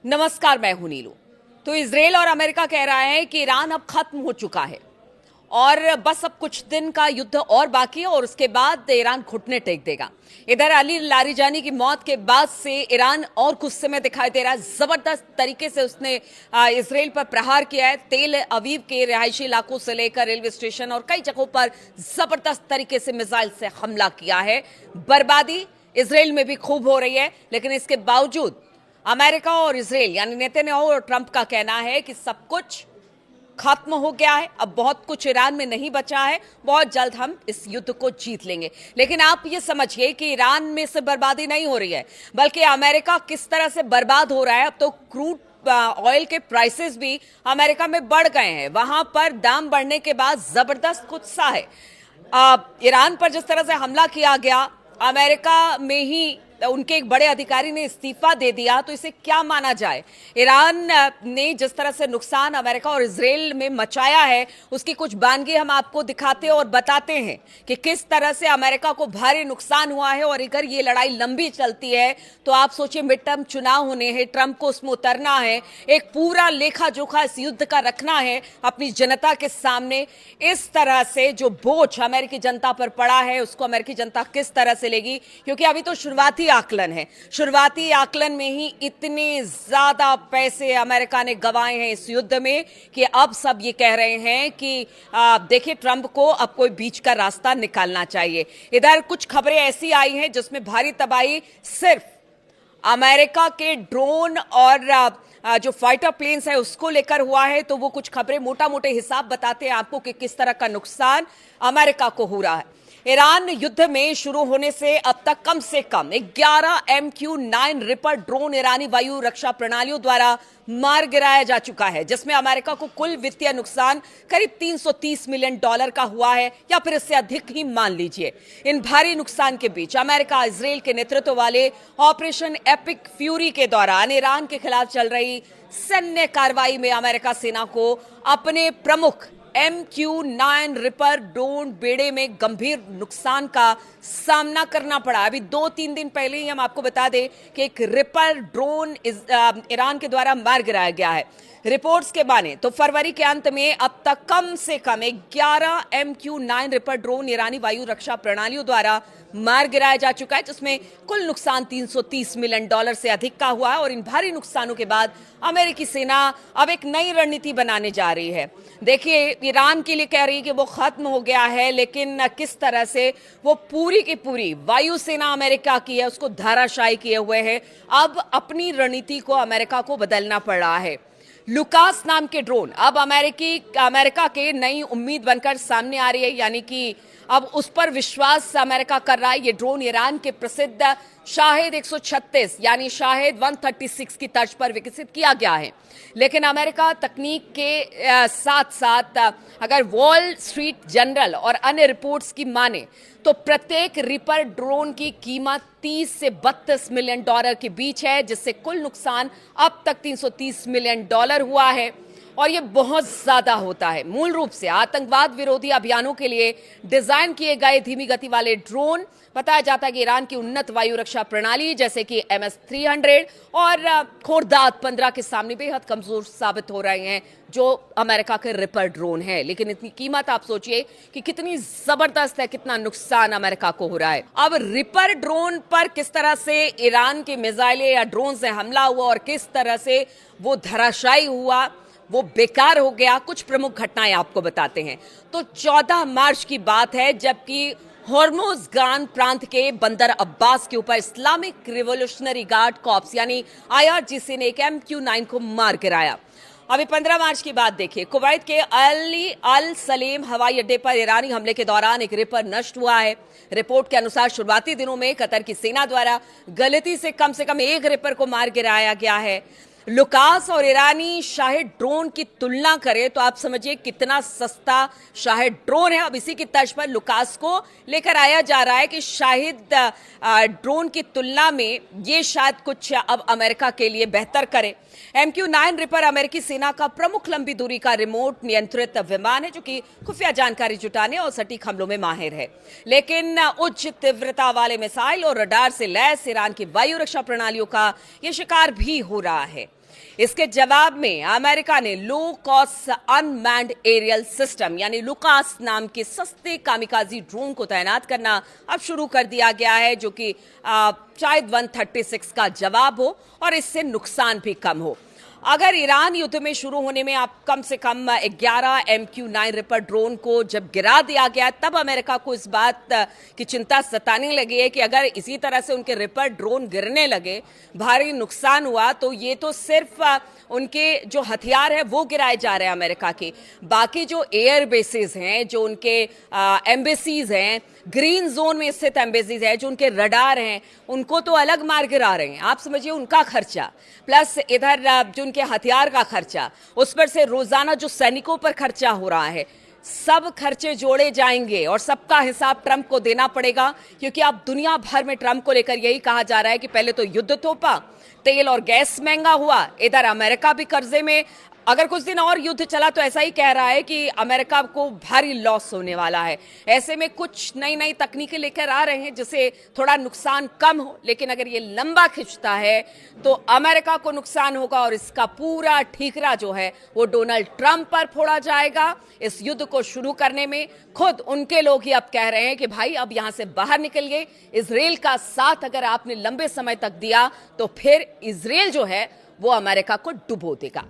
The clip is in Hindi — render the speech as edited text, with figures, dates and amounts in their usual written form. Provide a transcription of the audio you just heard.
नमस्कार, मैं हूं नीलू। तो इजराइल और अमेरिका कह रहा है कि ईरान अब खत्म हो चुका है और बस अब कुछ दिन का युद्ध और बाकी है और उसके बाद ईरान घुटने टेक देगा। इधर अली लारिजानी की मौत के बाद से ईरान और गुस्से में दिखाई दे रहा है। जबरदस्त तरीके से उसने इजराइल पर प्रहार किया है। तेल अवीव के रिहायशी इलाकों से लेकर रेलवे स्टेशन और कई जगहों पर जबरदस्त तरीके से मिसाइल से हमला किया है। बर्बादी इजराइल में भी खूब हो रही है, लेकिन इसके बावजूद अमेरिका और इजराइल यानी नेतन्याहू और ट्रंप का कहना है कि सब कुछ खत्म हो गया है, अब बहुत कुछ ईरान में नहीं बचा है, बहुत जल्द हम इस युद्ध को जीत लेंगे। लेकिन आप ये समझिए कि ईरान में से बर्बादी नहीं हो रही है, बल्कि अमेरिका किस तरह से बर्बाद हो रहा है। अब तो क्रूड ऑयल के प्राइसेस भी अमेरिका में बढ़ गए हैं। वहां पर दाम बढ़ने के बाद जबरदस्त गुस्सा है। ईरान पर जिस तरह से हमला किया गया, अमेरिका में ही उनके एक बड़े अधिकारी ने इस्तीफा दे दिया, तो इसे क्या माना जाए। ईरान ने जिस तरह से नुकसान अमेरिका और इजराइल में मचाया है, उसकी कुछ बानगी हम आपको दिखाते और बताते हैं कि किस तरह से अमेरिका को भारी नुकसान हुआ है। और अगर ये लड़ाई लंबी चलती है तो आप सोचिए, मिड टर्म चुनाव होने हैं, ट्रंप को उसमें उतरना है, एक पूरा लेखा जोखा इस युद्ध का रखना है अपनी जनता के सामने। इस तरह से जो बोझ अमेरिकी जनता पर पड़ा है, उसको अमेरिकी जनता किस तरह से लेगी, क्योंकि अभी तो शुरुआती आकलन है। शुरुआती आकलन में ही इतने ज्यादा पैसे अमेरिका ने गंवाए हैं इस युद्ध में कि अब सब ये कह रहे हैं कि देखिए, ट्रंप को अब कोई बीच का रास्ता निकालना चाहिए। इधर कुछ खबरें ऐसी आई हैं जिसमें भारी तबाही सिर्फ अमेरिका के ड्रोन और जो फाइटर प्लेन्स है उसको लेकर हुआ है। तो वो कुछ खबरें मोटा मोटे हिसाब बताते हैं आपको कि किस तरह का नुकसान अमेरिका को हो रहा है। ईरान युद्ध में शुरू होने से अब तक कम से कम 11 MQ-9 रिपर ड्रोन ईरानी वायु रक्षा प्रणालियों द्वारा मार गिराया जा चुका है, जिसमें अमेरिका को कुल वित्तीय नुकसान करीब $330 मिलियन का हुआ है, या फिर इससे अधिक ही मान लीजिए। इन भारी नुकसान के बीच अमेरिका इजराइल के नेतृत्व वाले ऑपरेशन एपिक फ्यूरी के दौरान ईरान के खिलाफ चल रही सैन्य कार्रवाई में अमेरिका सेना को अपने प्रमुख MQ-9 रिपर ड्रोन बेड़े में गंभीर नुकसान का सामना करना पड़ा। अभी 2-3 दिन पहले ही हम आपको बता दें कि एक रिपर ड्रोन ईरान के द्वारा मार गिराया गया है। रिपोर्ट्स के माने तो फरवरी के अंत में अब तक कम से कम 11 MQ-9 रिपर ड्रोन ईरानी वायु रक्षा प्रणालियों द्वारा मार गिराया जा चुका है, जिसमें कुल नुकसान $330 मिलियन से अधिक का हुआ है। और इन भारी नुकसानों के बाद अमेरिकी सेना अब एक नई रणनीति बनाने जा रही है। देखिए, ईरान के लिए कह रही है कि वो खत्म हो गया है, लेकिन किस तरह से वो पूरी की पूरी वायुसेना अमेरिका की है उसको धराशायी किए हुए है। अब अपनी रणनीति को अमेरिका को बदलना पड़ रहा है। लुकास नाम के ड्रोन अब अमेरिका के नई उम्मीद बनकर सामने आ रही है, यानी कि अब उस पर विश्वास अमेरिका कर रहा है। ये ड्रोन ईरान के प्रसिद्ध शाहिद 136 यानी शाहिद 136 की तर्ज पर विकसित किया गया है। लेकिन अमेरिका तकनीक के साथ साथ अगर वॉल स्ट्रीट जर्नल और अन्य रिपोर्ट्स की माने तो प्रत्येक रिपर ड्रोन की कीमत 30 से 32 मिलियन डॉलर के बीच है, जिससे कुल नुकसान अब तक $330 मिलियन हुआ है। और ये बहुत ज्यादा होता है। मूल रूप से आतंकवाद विरोधी अभियानों के लिए डिजाइन किए गए धीमी गति वाले ड्रोन बताया जाता है कि ईरान की उन्नत वायु रक्षा प्रणाली जैसे कि MS-300 और खोरदाद 15 के सामने बेहद कमजोर साबित हो रहे हैं, जो अमेरिका के रिपर ड्रोन है। लेकिन इतनी कीमत आप सोचिए कि कितनी जबरदस्त है, कितना नुकसान अमेरिका को हो रहा है। अब रिपर ड्रोन पर किस तरह से ईरान के मिसाइलें या ड्रोन से हमला हुआ और किस तरह से वो धराशायी हुआ, वो बेकार हो गया, कुछ प्रमुख घटनाएं आपको बताते हैं। तो 14 मार्च की बात है, जबकि हॉर्मुज़गान प्रांत के बंदर अब्बास के ऊपर इस्लामिक रिवोल्यूशनरी गार्ड कॉर्प्स यानी IRGC ने एक MQ-9 को मार गिराया। अभी 15 मार्च की बात देखिए, कुवैत के अल सलेम हवाई अड्डे पर ईरानी हमले के दौरान एक रिपर नष्ट हुआ है। रिपोर्ट के अनुसार शुरुआती दिनों में कतर की सेना द्वारा गलती से कम एक रिपर को मार गिराया गया है। लुकास और ईरानी शाहिद ड्रोन की तुलना करें तो आप समझिए कितना सस्ता शाहिद ड्रोन है। अब इसी की तर्ज पर लुकास को लेकर आया जा रहा है कि शाहिद ड्रोन की तुलना में ये शायद कुछ अब अमेरिका के लिए बेहतर करे। MQ-9 रिपर अमेरिकी सेना का प्रमुख लंबी दूरी का रिमोट नियंत्रित विमान है, जो कि खुफिया जानकारी जुटाने और सटीक हमलों में माहिर है। लेकिन उच्च तीव्रता वाले मिसाइल और रडार से लैस ईरान की वायु रक्षा प्रणालियों का यह शिकार भी हो रहा है। इसके जवाब में अमेरिका ने low cost unmanned aerial system यानी लुकास नाम के सस्ते कामिकाजी ड्रोन को तैनात करना अब शुरू कर दिया गया है, जो कि शायद 136 का जवाब हो और इससे नुकसान भी कम हो। अगर ईरान युद्ध में शुरू होने में आप कम से कम 11 MQ-9 रिपर ड्रोन को जब गिरा दिया गया, तब अमेरिका को इस बात की चिंता सताने लगी है कि अगर इसी तरह से उनके रिपर ड्रोन गिरने लगे, भारी नुकसान हुआ, तो ये तो सिर्फ उनके जो हथियार है वो गिराए जा रहे हैं अमेरिका के, बाकी जो एयर बेसिस हैं, जो उनके एम्बेसीज हैं, ग्रीन जोन में स्थित एम्बेसीज है, जो उनके रडार हैं, उनको तो अलग मार गिरा रहे हैं। आप समझिए उनका खर्चा प्लस इधर जो उनके हथियार का खर्चा, उस पर से रोजाना जो सैनिकों पर खर्चा हो रहा है, सब खर्चे जोड़े जाएंगे और सबका हिसाब ट्रंप को देना पड़ेगा, क्योंकि अब दुनिया भर में ट्रंप को लेकर यही कहा जा रहा है कि पहले तो युद्ध थोपा, तेल और गैस महंगा हुआ, इधर अमेरिका भी कर्जे में, अगर कुछ दिन और युद्ध चला तो ऐसा ही कह रहा है कि अमेरिका को भारी लॉस होने वाला है। ऐसे में कुछ नई नई तकनीकें लेकर आ रहे हैं जिससे थोड़ा नुकसान कम हो, लेकिन अगर ये लंबा खिंचता है तो अमेरिका को नुकसान होगा और इसका पूरा ठीकरा जो है वो डोनाल्ड ट्रंप पर फोड़ा जाएगा। इस युद्ध को शुरू करने में खुद उनके लोग ही अब कह रहे हैं कि भाई अब यहां से बाहर निकलिए, इजराइल का साथ अगर आपने लंबे समय तक दिया तो फिर इजराइल जो है वो अमेरिका को डुबो देगा।